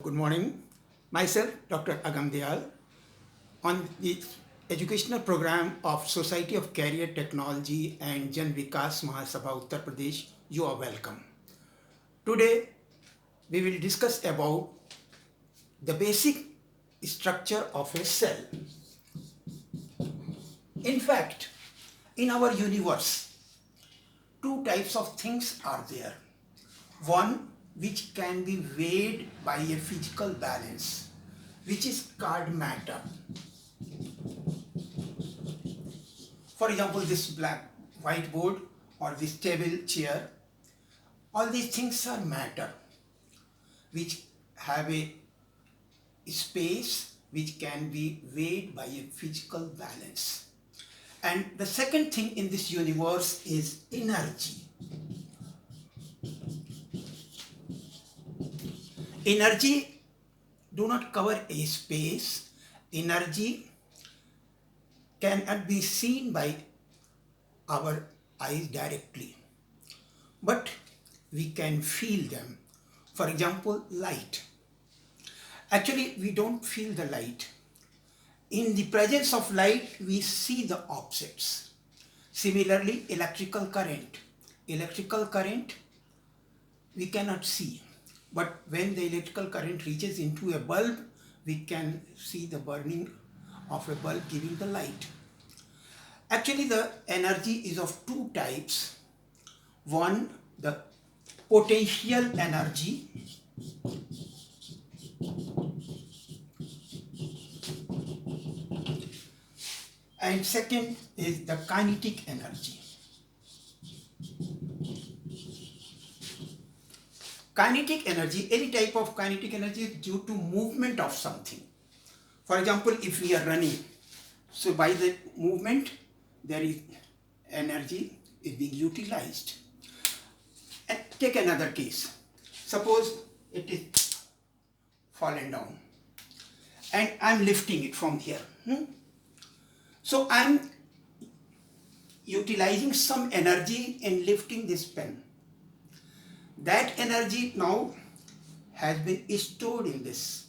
Good morning. Myself, Dr. Agam Dayal, on the educational program of Society of Career Technology and Jan Vikas Mahasabha Uttar Pradesh. You are welcome. Today, we will discuss about the basic structure of a cell. In fact, in our universe, two types of things are there. One which can be weighed by a physical balance, which is called matter. For example, this black whiteboard or this table chair, all these things are matter which have a space which can be weighed by a physical balance. And the second thing in this universe is energy. Energy do not cover a space. Energy cannot be seen by our eyes directly, but we can feel them. For example, light. Actually, we don't feel the light. In the presence of light, we see the objects. Similarly, electrical current. Electrical current we cannot see, but when the electrical current reaches into a bulb, we can see the burning of a bulb giving the light. Actually, the energy is of two types. One, the potential energy, and second is the kinetic energy. Kinetic energy, any type of kinetic energy is due to movement of something. For example, if we are running, so by the movement, there is energy is being utilized. And take another case. Suppose it is fallen down and I'm lifting it from here. So I'm utilizing some energy in lifting this pen. That energy now has been stored in this.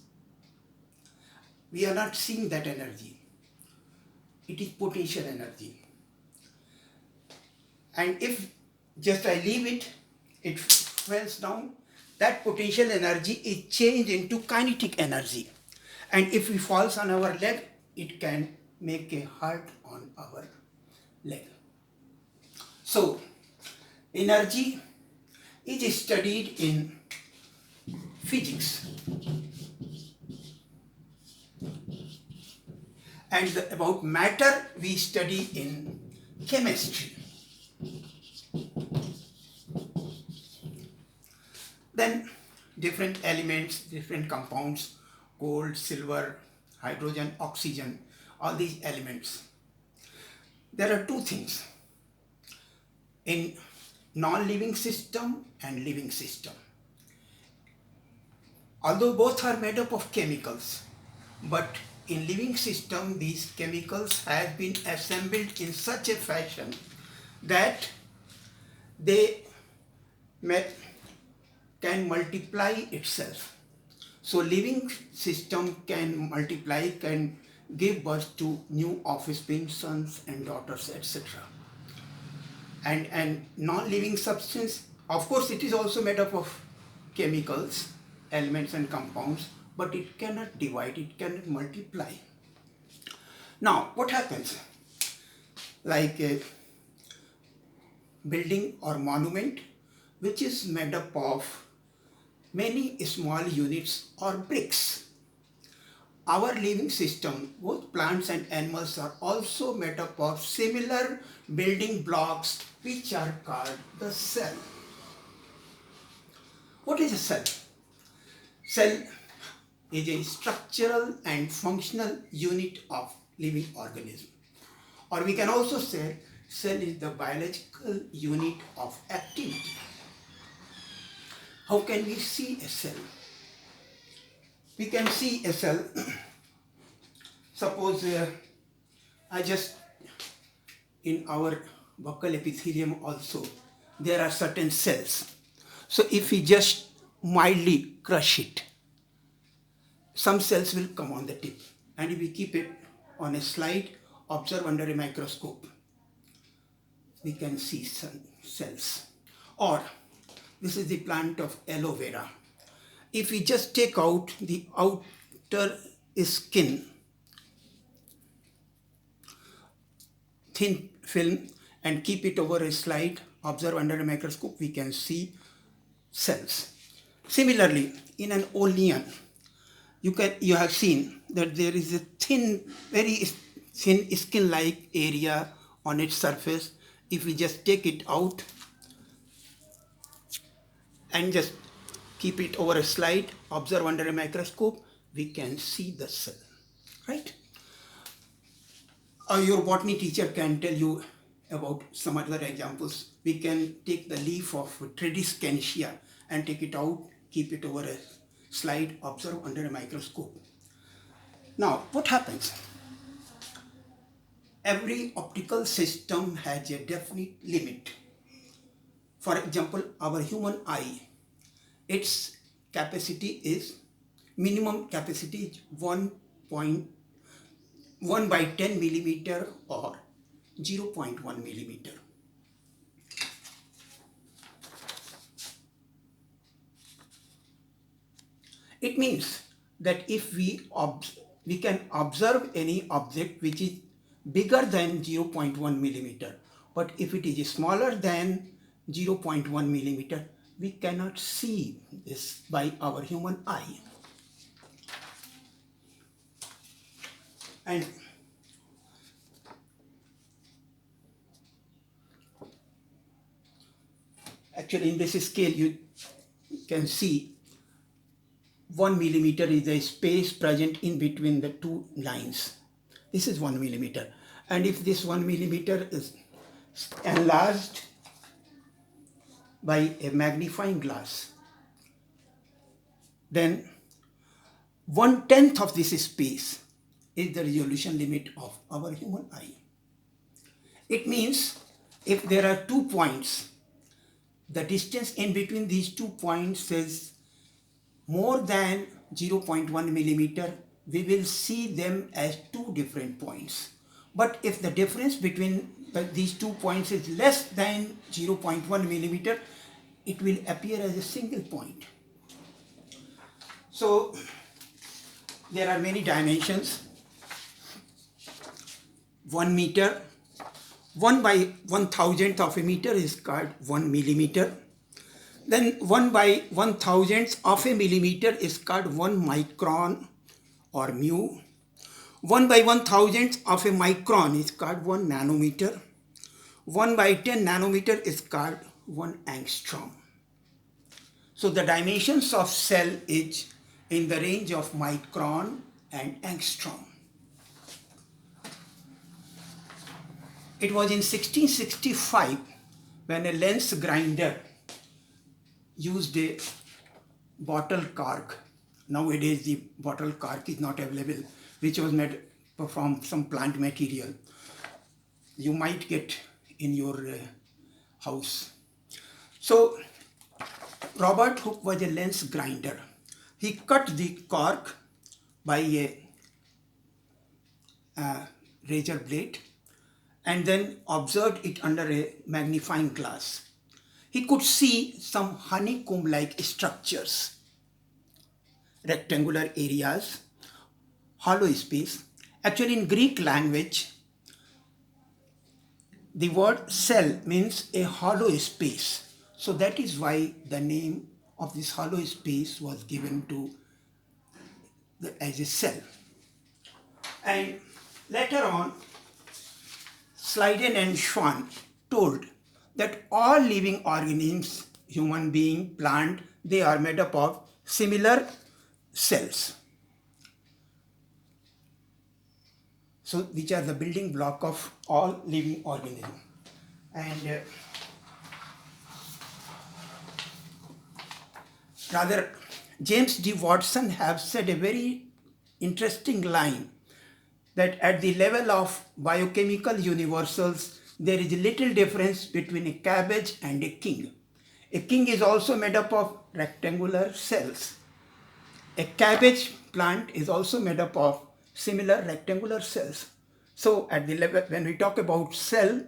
We are not seeing that energy. It is potential energy. And if just I leave it, it falls down, that potential energy is changed into kinetic energy. And if it falls on our leg, it can make a hurt on our leg. So, energy is studied in physics. And about matter we study in chemistry. Then different elements, different compounds, gold, silver, hydrogen, oxygen, all these elements. There are two things in non-living system and living system. Although both are made up of chemicals, but in living system these chemicals have been assembled in such a fashion that they can multiply itself. So living system can multiply, can give birth to new offspring, sons and daughters, etc. And non-living substance, of course it is also made up of chemicals, elements and compounds, but it cannot divide, it cannot multiply. Now what happens? Like a building or monument which is made up of many small units or bricks. Our living system, both plants and animals, are also made up of similar building blocks which are called the cell. What is a cell? Cell is a structural and functional unit of living organism. Or we can also say cell is the biological unit of activity. How can we see a cell? We can see a cell. Suppose I just, in our buccal epithelium also, there are certain cells. So if we just mildly crush it, some cells will come on the tip. And if we keep it on a slide, observe under a microscope, we can see some cells. Or this is the plant of aloe vera. If we just take out the outer skin, thin film, and keep it over a slide, observe under a microscope, we can see cells. Similarly, in an onion, you have seen that there is a thin, very thin skin-like area on its surface. If we just take it out and just keep it over a slide, observe under a microscope, we can see the cell, right? Your botany teacher can tell you about some other examples. We can take the leaf of Tradescantia and take it out, keep it over a slide, observe under a microscope. Now, what happens? Every optical system has a definite limit. For example, our human eye, its capacity is, minimum capacity is 1 by 10 millimeter or 0.1 millimeter. It means that if we can observe any object which is bigger than 0.1 millimeter, but if it is smaller than 0.1 millimeter, we cannot see this by our human eye. And actually in this scale you can see 1 millimeter is the space present in between the two lines. This is 1 millimeter. And if this 1 millimeter is enlarged by a magnifying glass, then 1/10 of this space is the resolution limit of our human eye. It means if there are 2 points, the distance in between these 2 points is more than 0.1 millimeter, we will see them as 2 different points. But if the difference between these 2 points is less than 0.1 millimeter, it will appear as a single point. So there are many dimensions. 1 meter, 1 by 1,000th of a meter is called 1 millimeter. Then 1 by 1,000th of a millimeter is called 1 micron or mu. 1 by 1,000th of a micron is called 1 nanometer. 1 by 10 nanometer is called 1 angstrom. So the dimensions of cell is in the range of micron and angstrom. It was in 1665 when a lens grinder used a bottle cork. Nowadays the bottle cork is not available, which was made from some plant material. You might get in your house. So Robert Hooke was a lens grinder. He cut the cork by a razor blade and then observed it under a magnifying glass. He could see some honeycomb-like structures, rectangular areas, hollow space. Actually, in Greek language, the word cell means a hollow space. So that is why the name of this hollow space was given to as a cell. And later on, Schleiden and Schwann told that all living organisms, human being, plant, they are made up of similar cells. So which are the building block of all living organisms. And rather, James D. Watson have said a very interesting line that at the level of biochemical universals, there is little difference between a cabbage and a king. A king is also made up of rectangular cells. A cabbage plant is also made up of similar rectangular cells. So at the level, when we talk about cell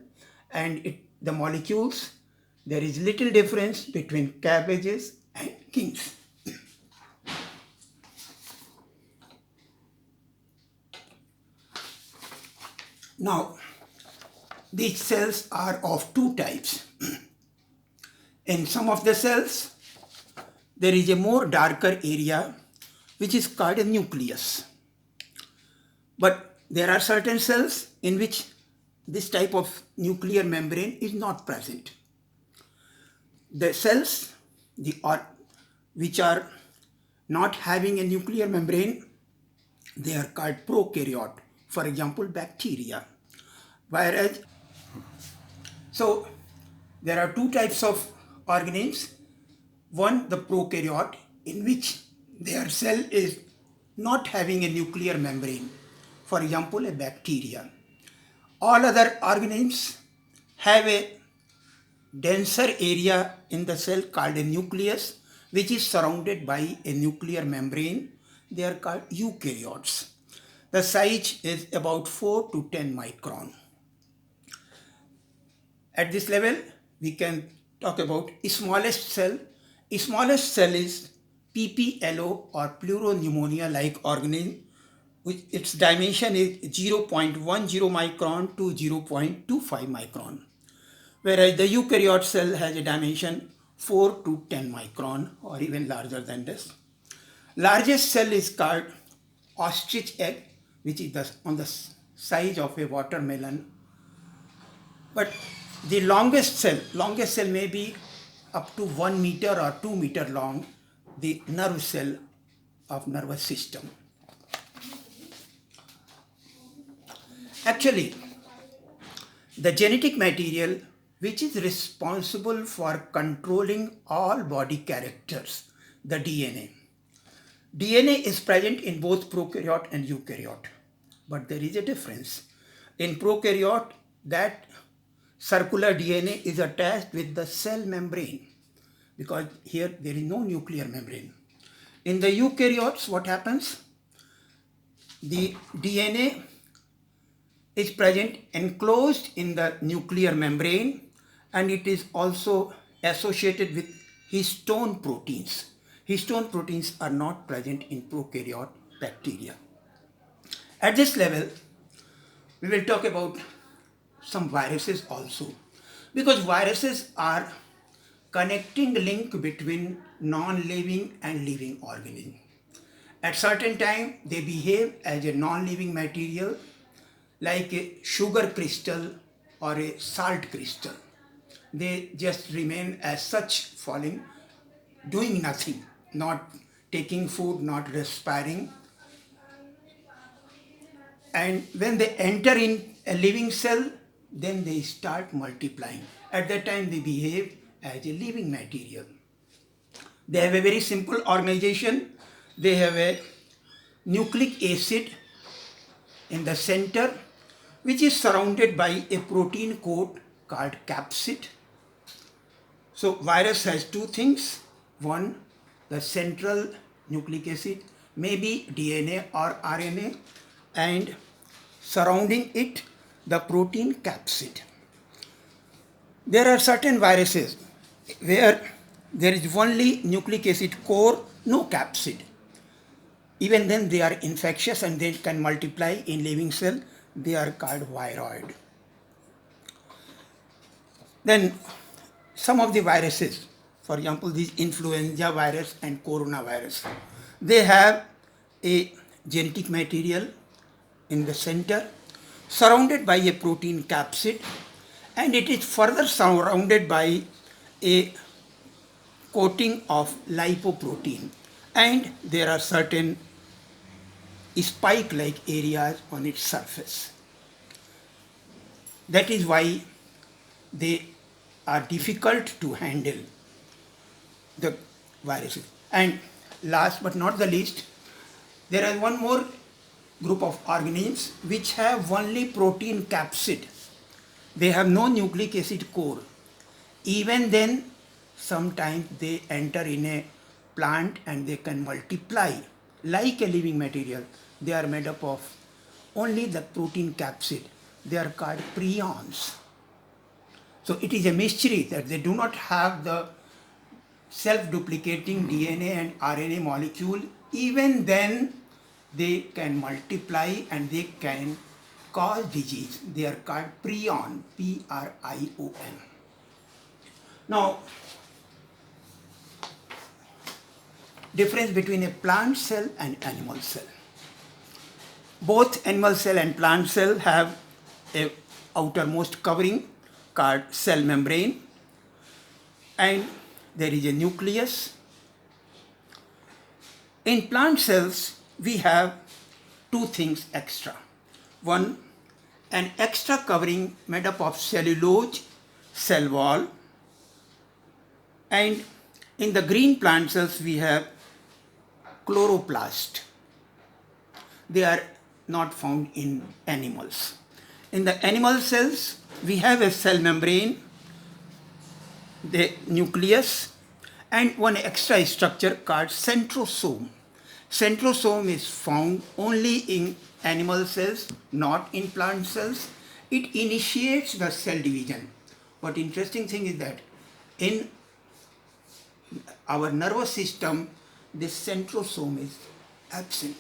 and the molecules, there is little difference between cabbages and kings. Now, these cells are of two types. In some of the cells, there is a more darker area which is called a nucleus. But there are certain cells in which this type of nuclear membrane is not present. The cells which are not having a nuclear membrane, they are called prokaryote. For example, bacteria. So there are two types of organisms. One, the prokaryote, in which their cell is not having a nuclear membrane. For example, a bacteria. All other organisms have a denser area in the cell called a nucleus, which is surrounded by a nuclear membrane. They are called eukaryotes. The size is about 4 to 10 micron. At this level, we can talk about smallest cell. Smallest cell is PPLO or pleuropneumonia-like organism, which its dimension is 0.10 micron to 0.25 micron. Whereas the eukaryote cell has a dimension 4 to 10 micron or even larger than this. Largest cell is called ostrich egg, which is on the size of a watermelon. But the longest cell may be up to 1 meter or 2 meter long, the nerve cell of nervous system. Actually, the genetic material which is responsible for controlling all body characters, the DNA. DNA is present in both prokaryote and eukaryote, but there is a difference. In prokaryote, that circular DNA is attached with the cell membrane, because here there is no nuclear membrane. In the eukaryotes, what happens? The DNA is present enclosed in the nuclear membrane, and it is also associated with histone proteins. Histone proteins are not present in prokaryote bacteria. At this level, we will talk about some viruses also, because viruses are connecting link between non-living and living organism. At certain time, they behave as a non-living material like a sugar crystal or a salt crystal. They just remain as such, falling, doing nothing, not taking food, not respiring. And when they enter in a living cell, then they start multiplying. At that time, they behave as a living material. They have a very simple organization. They have a nucleic acid in the center, which is surrounded by a protein coat called capsid. So virus has two things. One, the central nucleic acid, maybe DNA or RNA, and surrounding it, the protein capsid. There are certain viruses where there is only nucleic acid core, no capsid. Even then they are infectious and they can multiply in living cell. They are called viroid. Then some of the viruses, for example, these influenza virus and coronavirus, they have a genetic material in the center surrounded by a protein capsid, and it is further surrounded by a coating of lipoprotein, and there are certain spike-like areas on its surface. That is why they are difficult to handle, the viruses. And last but not the least, there is one more group of organisms which have only protein capsid. They have no nucleic acid core. Even then, sometimes they enter in a plant and they can multiply. like a living material. They are made up of only the protein capsid. They are called prions. So it is a mystery that they do not have the self-duplicating DNA and RNA molecule. Even then, they can multiply and they can cause disease. They are called prion, P-R-I-O-N. Now, difference between a plant cell and animal cell. Both animal cell and plant cell have a outermost covering called cell membrane, and there is a nucleus. In plant cells, we have two things extra. One, an extra covering made up of cellulose, cell wall, and in the green plant cells, we have chloroplast. They are not found in animals. In the animal cells, we have a cell membrane, the nucleus, and one extra structure called centrosome. Centrosome is found only in animal cells, not in plant cells. It initiates the cell division. But interesting thing is that in our nervous system, this centrosome is absent.